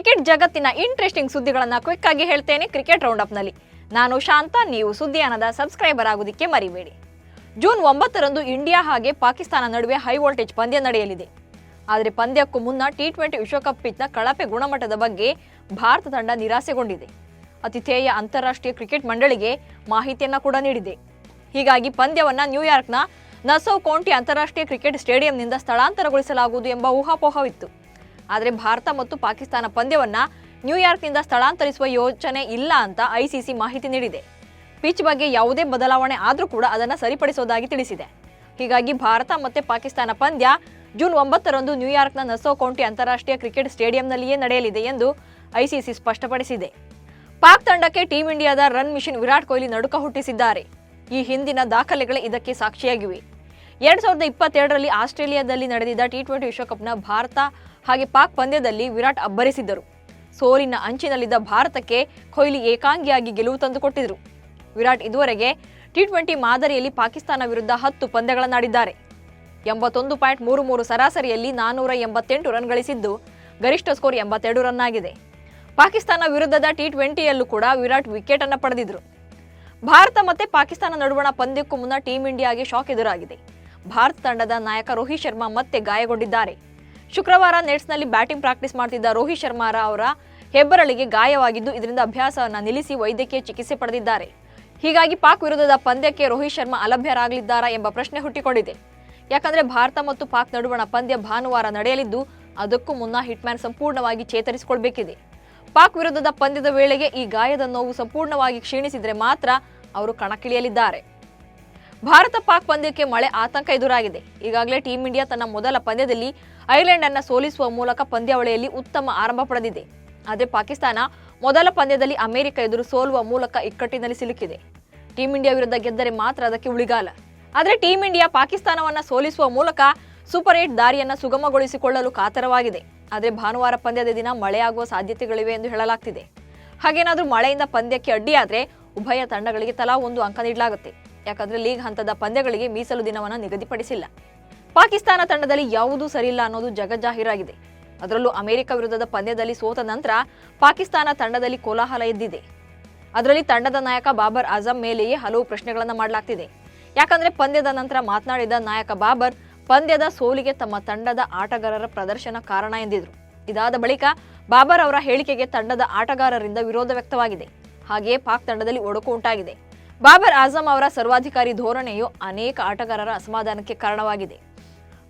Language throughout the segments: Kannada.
ಕ್ರಿಕೆಟ್ ಜಗತ್ತಿನ ಇಂಟ್ರೆಸ್ಟಿಂಗ್ ಸುದ್ದಿಗಳನ್ನು ಕ್ವಿಕ್ ಆಗಿ ಹೇಳ್ತೇನೆ ಕ್ರಿಕೆಟ್ ರೌಂಡ್ ಅಪ್ ನಲ್ಲಿ. ನಾನು ಶಾಂತ, ನೀವು ಸುದ್ದಿಯಾನದ ಸಬ್ಸ್ಕ್ರೈಬರ್ ಆಗೋದಕ್ಕೆ ಮರಿಬೇಡಿ. ಜೂನ್ 9ರಂದು ಇಂಡಿಯಾ ಹಾಗೆ ಪಾಕಿಸ್ತಾನ ನಡುವೆ ಹೈ ವೋಲ್ಟೇಜ್ ಪಂದ್ಯ ನಡೆಯಲಿದೆ. ಆದರೆ ಪಂದ್ಯಕ್ಕೂ ಮುನ್ನ ಟಿ20 ವಿಶ್ವಕಪ್ ಪಿಚ್ನ ಕಳಪೆ ಗುಣಮಟ್ಟದ ಬಗ್ಗೆ ಭಾರತ ತಂಡ ನಿರಾಸೆಗೊಂಡಿದೆ. ಆತಿಥೇಯ ಅಂತಾರಾಷ್ಟ್ರೀಯ ಕ್ರಿಕೆಟ್ ಮಂಡಳಿಗೆ ಮಾಹಿತಿಯನ್ನ ಕೂಡ ನೀಡಿದೆ. ಹೀಗಾಗಿ ಪಂದ್ಯವನ್ನ ನ್ಯೂಯಾರ್ಕ್ನ ನಸೌ ಕೌಂಟಿ ಅಂತಾರಾಷ್ಟ್ರೀಯ ಕ್ರಿಕೆಟ್ ಸ್ಟೇಡಿಯಂನಿಂದ ಸ್ಥಳಾಂತರಗೊಳಿಸಲಾಗುವುದು ಎಂಬ ಊಹಾಪೋಹವಿತ್ತು. ಆದರೆ ಭಾರತ ಮತ್ತು ಪಾಕಿಸ್ತಾನ ಪಂದ್ಯವನ್ನ ನ್ಯೂಯಾರ್ಕ್ನಿಂದ ಸ್ಥಳಾಂತರಿಸುವ ಯೋಚನೆ ಇಲ್ಲ ಅಂತ ಐಸಿಸಿ ಮಾಹಿತಿ ನೀಡಿದೆ. ಪಿಚ್ ಬಗ್ಗೆ ಯಾವುದೇ ಬದಲಾವಣೆ ಆದರೂ ಕೂಡ ಅದನ್ನು ಸರಿಪಡಿಸೋದಾಗಿ ತಿಳಿಸಿದೆ. ಹೀಗಾಗಿ ಭಾರತ ಮತ್ತು ಪಾಕಿಸ್ತಾನ ಪಂದ್ಯ ಜೂನ್ 9ರಂದು ನ್ಯೂಯಾರ್ಕ್ನ ನಸೌ ಕೌಂಟಿ ಅಂತಾರಾಷ್ಟ್ರೀಯ ಕ್ರಿಕೆಟ್ ಸ್ಟೇಡಿಯಂನಲ್ಲಿಯೇ ನಡೆಯಲಿದೆ ಎಂದು ಐಸಿಸಿ ಸ್ಪಷ್ಟಪಡಿಸಿದೆ. ಪಾಕ್ ತಂಡಕ್ಕೆ ಟೀಂ ಇಂಡಿಯಾದ ರನ್ ಮಿಷನ್ ವಿರಾಟ್ ಕೊಹ್ಲಿ ನಡುಕ ಹುಟ್ಟಿಸಿದ್ದಾರೆ. ಈ ಹಿಂದಿನ ದಾಖಲೆಗಳೇ ಇದಕ್ಕೆ ಸಾಕ್ಷಿಯಾಗಿವೆ. 2022ರಲ್ಲಿ ಆಸ್ಟ್ರೇಲಿಯಾದಲ್ಲಿ ನಡೆದಿದ್ದ ಟಿ20 ವಿಶ್ವಕಪ್ನ ಭಾರತ ಹಾಗೆ ಪಾಕ್ ಪಂದ್ಯದಲ್ಲಿ ವಿರಾಟ್ ಅಬ್ಬರಿಸಿದ್ದರು. ಸೋಲಿನ ಅಂಚಿನಲ್ಲಿದ್ದ ಭಾರತಕ್ಕೆ ಕೊಹ್ಲಿ ಏಕಾಂಗಿಯಾಗಿ ಗೆಲುವು ತಂದುಕೊಟ್ಟಿದ್ರು. ವಿರಾಟ್ ಇದುವರೆಗೆ ಟಿ20 ಮಾದರಿಯಲ್ಲಿ ಪಾಕಿಸ್ತಾನ ವಿರುದ್ಧ 10 ಪಂದ್ಯಗಳನ್ನಾಡಿದ್ದಾರೆ. 81.33 ಸರಾಸರಿಯಲ್ಲಿ 488 ರನ್ ಗಳಿಸಿದ್ದು ಗರಿಷ್ಠ ಸ್ಕೋರ್ 82 ರನ್ ಆಗಿದೆ. ಪಾಕಿಸ್ತಾನ ವಿರುದ್ಧದ ಟಿ20ಯಲ್ಲೂ ಕೂಡ ವಿರಾಟ್ ವಿಕೆಟ್ ಅನ್ನು ಪಡೆದಿದ್ರು. ಭಾರತ ಮತ್ತೆ ಪಾಕಿಸ್ತಾನ ನಡುವಣ ಪಂದ್ಯಕ್ಕೂ ಮುನ್ನ ಟೀಂ ಇಂಡಿಯಾಗೆ ಶಾಕ್ ಎದುರಾಗಿದೆ. ಭಾರತ ತಂಡದ ನಾಯಕ ರೋಹಿತ್ ಶರ್ಮಾ ಮತ್ತೆ ಗಾಯಗೊಂಡಿದ್ದಾರೆ. ಶುಕ್ರವಾರ ನೆಟ್ಸ್ನಲ್ಲಿ ಬ್ಯಾಟಿಂಗ್ ಪ್ರಾಕ್ಟೀಸ್ ಮಾಡ್ತಿದ್ದ ರೋಹಿತ್ ಶರ್ಮಾ ಅವರ ಹೆಬ್ಬರಳಿಗೆ ಗಾಯವಾಗಿದ್ದು ಇದರಿಂದ ಅಭ್ಯಾಸವನ್ನು ನಿಲ್ಲಿಸಿ ವೈದ್ಯಕೀಯ ಚಿಕಿತ್ಸೆ ಪಡೆದಿದ್ದಾರೆ. ಹೀಗಾಗಿ ಪಾಕ್ ವಿರುದ್ಧದ ಪಂದ್ಯಕ್ಕೆ ರೋಹಿತ್ ಶರ್ಮಾ ಅಲಭ್ಯರಾಗಲಿದ್ದಾರಾ ಎಂಬ ಪ್ರಶ್ನೆ ಹುಟ್ಟಿಕೊಂಡಿದೆ. ಯಾಕಂದ್ರೆ ಭಾರತ ಮತ್ತು ಪಾಕ್ ನಡುವಣ ಪಂದ್ಯ ಭಾನುವಾರ ನಡೆಯಲಿದ್ದು ಅದಕ್ಕೂ ಮುನ್ನ ಹಿಟ್ಮ್ಯಾನ್ ಸಂಪೂರ್ಣವಾಗಿ ಚೇತರಿಸಿಕೊಳ್ಬೇಕಿದೆ. ಪಾಕ್ ವಿರುದ್ಧದ ಪಂದ್ಯದ ವೇಳೆಗೆ ಈ ಗಾಯದ ನೋವು ಸಂಪೂರ್ಣವಾಗಿ ಕ್ಷೀಣಿಸಿದ್ರೆ ಮಾತ್ರ ಅವರು ಕಣಕ್ಕಿಳಿಯಲಿದ್ದಾರೆ. ಭಾರತ ಪಾಕ್ ಪಂದ್ಯಕ್ಕೆ ಮಳೆ ಆತಂಕ ಎದುರಾಗಿದೆ. ಈಗಾಗಲೇ ಟೀಂ ಇಂಡಿಯಾ ತನ್ನ ಮೊದಲ ಪಂದ್ಯದಲ್ಲಿ ಐರ್ಲೆಂಡ್ ಅನ್ನು ಸೋಲಿಸುವ ಮೂಲಕ ಪಂದ್ಯಾವಳಿಯಲ್ಲಿ ಉತ್ತಮ ಆರಂಭ ಪಡೆದಿದೆ. ಆದರೆ ಪಾಕಿಸ್ತಾನ ಮೊದಲ ಪಂದ್ಯದಲ್ಲಿ ಅಮೆರಿಕ ಎದುರು ಸೋಲುವ ಮೂಲಕ ಇಕ್ಕಟ್ಟಿನಲ್ಲಿ ಸಿಲುಕಿದೆ. ಟೀಂ ಇಂಡಿಯಾ ವಿರುದ್ಧ ಗೆದ್ದರೆ ಮಾತ್ರ ಅದಕ್ಕೆ ಉಳಿಗಾಲ. ಆದರೆ ಟೀಂ ಇಂಡಿಯಾ ಪಾಕಿಸ್ತಾನವನ್ನ ಸೋಲಿಸುವ ಮೂಲಕ ಸೂಪರ್ 8 ದಾರಿಯನ್ನು ಸುಗಮಗೊಳಿಸಿಕೊಳ್ಳಲು ಕಾತರವಾಗಿದೆ. ಆದರೆ ಭಾನುವಾರ ಪಂದ್ಯದ ದಿನ ಮಳೆಯಾಗುವ ಸಾಧ್ಯತೆಗಳಿವೆ ಎಂದು ಹೇಳಲಾಗ್ತಿದೆ. ಹಾಗೇನಾದರೂ ಮಳೆಯಿಂದ ಪಂದ್ಯಕ್ಕೆ ಅಡ್ಡಿಯಾದರೆ ಉಭಯ ತಂಡಗಳಿಗೆ ತಲಾ 1 ಅಂಕ ನೀಡಲಾಗುತ್ತೆ. ಯಾಕಂದ್ರೆ ಲೀಗ್ ಹಂತದ ಪಂದ್ಯಗಳಿಗೆ ಮೀಸಲು ದಿನವನ್ನು ನಿಗದಿಪಡಿಸಿಲ್ಲ. ಪಾಕಿಸ್ತಾನ ತಂಡದಲ್ಲಿ ಯಾವುದೂ ಸರಿಯಿಲ್ಲ ಅನ್ನೋದು ಜಗಜ್ಜಾಹೀರಾಗಿದೆ. ಅದರಲ್ಲೂ ಅಮೆರಿಕ ವಿರುದ್ಧದ ಪಂದ್ಯದಲ್ಲಿ ಸೋತ ನಂತರ ಪಾಕಿಸ್ತಾನ ತಂಡದಲ್ಲಿ ಕೋಲಾಹಲ ಎದ್ದಿದೆ. ಅದರಲ್ಲಿ ತಂಡದ ನಾಯಕ ಬಾಬರ್ ಆಜಂ ಮೇಲೆಯೇ ಹಲವು ಪ್ರಶ್ನೆಗಳನ್ನು ಮಾಡಲಾಗ್ತಿದೆ. ಯಾಕಂದ್ರೆ ಪಂದ್ಯದ ನಂತರ ಮಾತನಾಡಿದ ನಾಯಕ ಬಾಬರ್ ಪಂದ್ಯದ ಸೋಲಿಗೆ ತಮ್ಮ ತಂಡದ ಆಟಗಾರರ ಪ್ರದರ್ಶನ ಕಾರಣ ಎಂದಿದ್ರು. ಇದಾದ ಬಳಿಕ ಬಾಬರ್ ಅವರ ಹೇಳಿಕೆಗೆ ತಂಡದ ಆಟಗಾರರಿಂದ ವಿರೋಧ ವ್ಯಕ್ತವಾಗಿದೆ. ಹಾಗೆಯೇ ಪಾಕ್ ತಂಡದಲ್ಲಿ ಒಡಕು ಉಂಟಾಗಿದೆ. ಬಾಬರ್ ಆಜಂ ಅವರ ಸರ್ವಾಧಿಕಾರಿ ಧೋರಣೆಯು ಅನೇಕ ಆಟಗಾರರ ಅಸಮಾಧಾನಕ್ಕೆ ಕಾರಣವಾಗಿದೆ.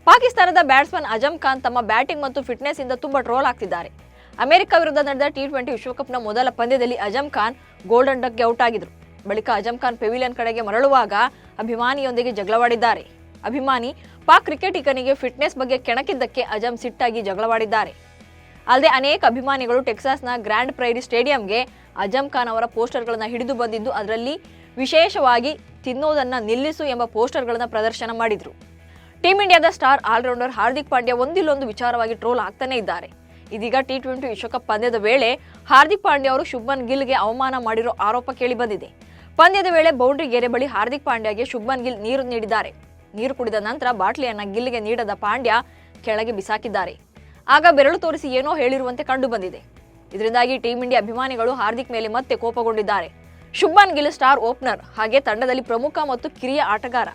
ಪಾಕಿಸ್ತಾನದ ಬ್ಯಾಟ್ಸ್ಮನ್ ಅಜಂ ಖಾನ್ ತಮ್ಮ ಬ್ಯಾಟಿಂಗ್ ಮತ್ತು ಫಿಟ್ನೆಸ್ ಇಂದ ತುಂಬಾ ಟ್ರೋಲ್ ಆಗ್ತಿದ್ದಾರೆ. ಅಮೆರಿಕ ವಿರುದ್ಧ ನಡೆದ ಟಿ20 ವಿಶ್ವಕಪ್ನ ಮೊದಲ ಪಂದ್ಯದಲ್ಲಿ ಅಜಂ ಖಾನ್ ಗೋಲ್ಡನ್ ಡಕ್ಗೆ ಔಟ್ ಆಗಿದ್ರು. ಬಳಿಕ ಅಜಂ ಖಾನ್ ಪೆವಿಲಿಯನ್ ಕಡೆಗೆ ಮರಳುವಾಗ ಅಭಿಮಾನಿಯೊಂದಿಗೆ ಜಗಳವಾಡಿದ್ದಾರೆ. ಅಭಿಮಾನಿ ಪಾಕ್ ಕ್ರಿಕೆಟಿಗನಿಗೆ ಫಿಟ್ನೆಸ್ ಬಗ್ಗೆ ಕೆಣಕಿದ್ದಕ್ಕೆ ಅಜಂ ಸಿಟ್ಟಾಗಿ ಜಗಳವಾಡಿದ್ದಾರೆ. ಅಲ್ಲದೆ ಅನೇಕ ಅಭಿಮಾನಿಗಳು ಟೆಕ್ಸಾಸ್ನ ಗ್ರ್ಯಾಂಡ್ ಪ್ರೈರಿ ಸ್ಟೇಡಿಯಂಗೆ ಅಜಂ ಖಾನ್ ಅವರ ಪೋಸ್ಟರ್ಗಳನ್ನು ಹಿಡಿದು ಬಂದಿದ್ದು ಅದರಲ್ಲಿ ವಿಶೇಷವಾಗಿ ತಿನ್ನೋದನ್ನ ನಿಲ್ಲಿಸು ಎಂಬ ಪೋಸ್ಟರ್ಗಳನ್ನು ಪ್ರದರ್ಶನ ಮಾಡಿದ್ರು. ಟೀಂ ಇಂಡಿಯಾದ ಸ್ಟಾರ್ ಆಲ್ರೌಂಡರ್ ಹಾರ್ದಿಕ್ ಪಾಂಡ್ಯ ಒಂದಿಲ್ಲೊಂದು ವಿಚಾರವಾಗಿ ಟ್ರೋಲ್ ಆಗ್ತಾನೆ ಇದ್ದಾರೆ. ಇದೀಗ ಟಿ20 ವಿಶ್ವಕಪ್ ಪಂದ್ಯದ ವೇಳೆ ಹಾರ್ದಿಕ್ ಪಾಂಡ್ಯ ಅವರು ಶುಭ್ಮನ್ ಗಿಲ್ಗೆ ಅವಮಾನ ಮಾಡಿರೋ ಆರೋಪ ಕೇಳಿ ಬಂದಿದೆ. ಪಂದ್ಯದ ವೇಳೆ ಬೌಂಡ್ರಿ ಗೆರೆ ಬಳಿ ಹಾರ್ದಿಕ್ ಪಾಂಡ್ಯಗೆ ಶುಭ್ಮನ್ ಗಿಲ್ ನೀರು ನೀಡಿದ್ದಾರೆ. ನೀರು ಕುಡಿದ ನಂತರ ಬಾಟ್ಲಿಯನ್ನ ಗಿಲ್ಗೆ ನೀಡದ ಪಾಂಡ್ಯ ಕೆಳಗೆ ಬಿಸಾಕಿದ್ದಾರೆ. ಆಗ ಬೆರಳು ತೋರಿಸಿ ಏನೋ ಹೇಳಿರುವಂತೆ ಕಂಡು ಬಂದಿದೆ. ಇದರಿಂದಾಗಿ ಟೀಂ ಇಂಡಿಯಾ ಅಭಿಮಾನಿಗಳು ಹಾರ್ದಿಕ್ ಮೇಲೆ ಮತ್ತೆ ಕೋಪಗೊಂಡಿದ್ದಾರೆ. ಶುಭ್ಮನ್ ಗಿಲ್ ಸ್ಟಾರ್ ಓಪನರ್, ಹಾಗೆ ತಂಡದಲ್ಲಿ ಪ್ರಮುಖ ಮತ್ತು ಕಿರಿಯ ಆಟಗಾರ.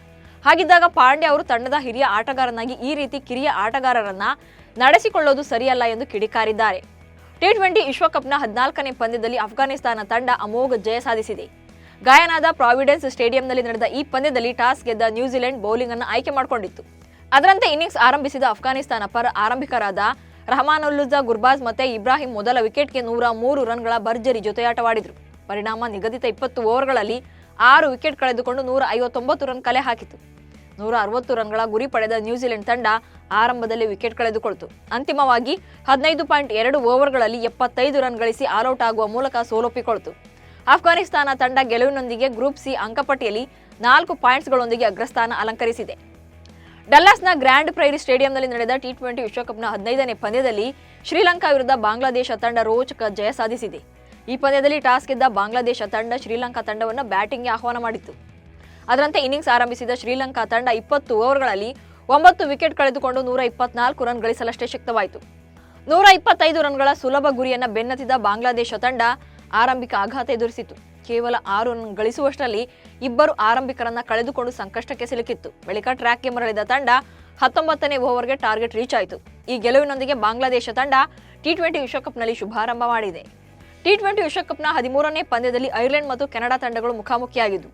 ಹಾಗಿದ್ದಾಗ ಪಾಂಡ್ಯ ಅವರು ತಂಡದ ಹಿರಿಯ ಆಟಗಾರನಾಗಿ ಈ ರೀತಿ ಕಿರಿಯ ಆಟಗಾರರನ್ನ ನಡೆಸಿಕೊಳ್ಳೋದು ಸರಿಯಲ್ಲ ಎಂದು ಕಿಡಿಕಾರಿದ್ದಾರೆ. ಟಿ20 ವಿಶ್ವಕಪ್ನ 14ನೇ ಪಂದ್ಯದಲ್ಲಿ ಅಫ್ಘಾನಿಸ್ತಾನ ತಂಡ ಅಮೋಘ ಜಯ ಸಾಧಿಸಿದೆ. ಗಯಾನಾದ ಪ್ರಾವಿಡೆನ್ಸ್ ಸ್ಟೇಡಿಯಂನಲ್ಲಿ ನಡೆದ ಈ ಪಂದ್ಯದಲ್ಲಿ ಟಾಸ್ ಗೆದ್ದ ನ್ಯೂಜಿಲೆಂಡ್ ಬೌಲಿಂಗ್ ಅನ್ನು ಆಯ್ಕೆ ಮಾಡಿಕೊಂಡಿತ್ತು. ಅದರಂತೆ ಇನ್ನಿಂಗ್ಸ್ ಆರಂಭಿಸಿದ ಅಫ್ಘಾನಿಸ್ತಾನ ಪರ ಆರಂಭಿಕರಾದ ರಹಮಾನುಲ್ಲಾ ಗುರ್ಬಾಜ್ ಮತ್ತೆ ಇಬ್ರಾಹಿಂ ಮೊದಲ ವಿಕೆಟ್ಗೆ 103 ರನ್ಗಳ ಭರ್ಜರಿ ಜೊತೆಯಾಟವಾಡಿದ್ರು. ಪರಿಣಾಮ ನಿಗದಿತ 20 ಓವರ್ಗಳಲ್ಲಿ 6 ವಿಕೆಟ್ ಕಳೆದುಕೊಂಡು 159 ರನ್ ಕಲೆ ಹಾಕಿತು. 160 ರನ್ಗಳ ಗುರಿ ಪಡೆದ ನ್ಯೂಜಿಲೆಂಡ್ ತಂಡ ಆರಂಭದಲ್ಲಿ ವಿಕೆಟ್ ಕಳೆದುಕೊಳ್ತು. ಅಂತಿಮವಾಗಿ 15.2 ಓವರ್ಗಳಲ್ಲಿ 75 ರನ್ ಗಳಿಸಿ ಆಲ್ಔಟ್ ಆಗುವ ಮೂಲಕ ಸೋಲೊಪ್ಪಿಕೊಳ್ತು. ಅಫ್ಘಾನಿಸ್ತಾನ ತಂಡ ಗೆಲುವಿನೊಂದಿಗೆ ಗ್ರೂಪ್ ಸಿ ಅಂಕಪಟ್ಟಿಯಲ್ಲಿ 4 ಪಾಯಿಂಟ್ಸ್ಗಳೊಂದಿಗೆ ಅಗ್ರಸ್ಥಾನ ಅಲಂಕರಿಸಿದೆ. ಡಲ್ಲಾಸ್ನ ಗ್ರ್ಯಾಂಡ್ ಪ್ರೈರಿ ಸ್ಟೇಡಿಯಂನಲ್ಲಿ ನಡೆದ ಟಿ20 ವಿಶ್ವಕಪ್ನ 15ನೇ ಪಂದ್ಯದಲ್ಲಿ ಶ್ರೀಲಂಕಾ ವಿರುದ್ಧ ಬಾಂಗ್ಲಾದೇಶ ತಂಡ ರೋಚಕ ಜಯ ಸಾಧಿಸಿದೆ. ಈ ಪಂದ್ಯದಲ್ಲಿ ಟಾಸ್ ಗೆದ್ದ ಬಾಂಗ್ಲಾದೇಶ ತಂಡ ಶ್ರೀಲಂಕಾ ತಂಡವನ್ನು ಬ್ಯಾಟಿಂಗ್ಗೆ ಆಹ್ವಾನ ಮಾಡಿತ್ತು. ಅದರಂತೆ ಇನ್ನಿಂಗ್ಸ್ ಆರಂಭಿಸಿದ ಶ್ರೀಲಂಕಾ ತಂಡ 20 ಓವರ್ಗಳಲ್ಲಿ 9 ವಿಕೆಟ್ ಕಳೆದುಕೊಂಡು 124 ರನ್ ಗಳಿಸಲಷ್ಟೇ ಶಕ್ತವಾಯಿತು. 125 ರನ್ಗಳ ಸುಲಭ ಗುರಿಯನ್ನ ಬೆನ್ನತ್ತಿದ ಬಾಂಗ್ಲಾದೇಶ ತಂಡ ಆರಂಭಿಕ ಆಘಾತ ಎದುರಿಸಿತು. ಕೇವಲ 6 ರನ್ ಗಳಿಸುವಷ್ಟರಲ್ಲಿ ಇಬ್ಬರು ಆರಂಭಿಕರನ್ನ ಕಳೆದುಕೊಂಡು ಸಂಕಷ್ಟಕ್ಕೆ ಸಿಲುಕಿತ್ತು. ಬಳಿಕ ಟ್ರ್ಯಾಕ್ಗೆ ಮರಳಿದ ತಂಡ 19ನೇ ಓವರ್ಗೆ ಟಾರ್ಗೆಟ್ ರೀಚ್ ಆಯಿತು. ಈ ಗೆಲುವಿನೊಂದಿಗೆ ಬಾಂಗ್ಲಾದೇಶ ತಂಡ ಟಿ20 ವಿಶ್ವಕಪ್ನಲ್ಲಿ ಶುಭಾರಂಭ ಮಾಡಿದೆ. ಟಿ20 ವಿಶ್ವಕಪ್ನ 13ನೇ ಪಂದ್ಯದಲ್ಲಿ ಐರ್ಲೆಂಡ್ ಮತ್ತು ಕೆನಡಾ ತಂಡಗಳು ಮುಖಾಮುಖಿಯಾಗಿದ್ದು,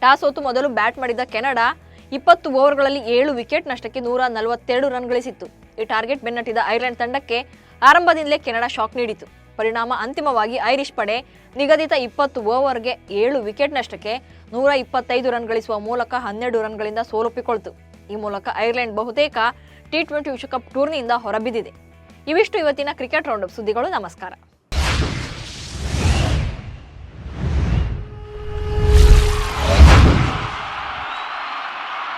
ಟಾಸ್ ಸೋತು ಮೊದಲು ಬ್ಯಾಟ್ ಮಾಡಿದ ಕೆನಡಾ 20 ಓವರ್ಗಳಲ್ಲಿ 7 ವಿಕೆಟ್ ನಷ್ಟಕ್ಕೆ 142 ರನ್ ಗಳಿಸಿತ್ತು. ಈ ಟಾರ್ಗೆಟ್ ಬೆನ್ನಟ್ಟಿದ ಐರ್ಲೆಂಡ್ ತಂಡಕ್ಕೆ ಆರಂಭದಿಂದಲೇ ಕೆನಡಾ ಶಾಕ್ ನೀಡಿತು. ಪರಿಣಾಮ ಅಂತಿಮವಾಗಿ ಐರಿಷ್ ಪಡೆ ನಿಗದಿತ 20 ಓವರ್ಗೆ 7 ವಿಕೆಟ್ ನಷ್ಟಕ್ಕೆ 125 ರನ್ ಗಳಿಸುವ ಮೂಲಕ 12 ರನ್ಗಳಿಂದ ಸೋಲೊಪ್ಪಿಕೊಳ್ತು. ಈ ಮೂಲಕ ಐರ್ಲೆಂಡ್ ಬಹುತೇಕ ಟಿ20 ವಿಶ್ವಕಪ್ ಟೂರ್ನಿಯಿಂದ ಹೊರಬಿದ್ದಿದೆ. ಇವಿಷ್ಟು ಇವತ್ತಿನ ಕ್ರಿಕೆಟ್ ರೌಂಡಪ್ ಸುದ್ದಿಗಳು. ನಮಸ್ಕಾರ.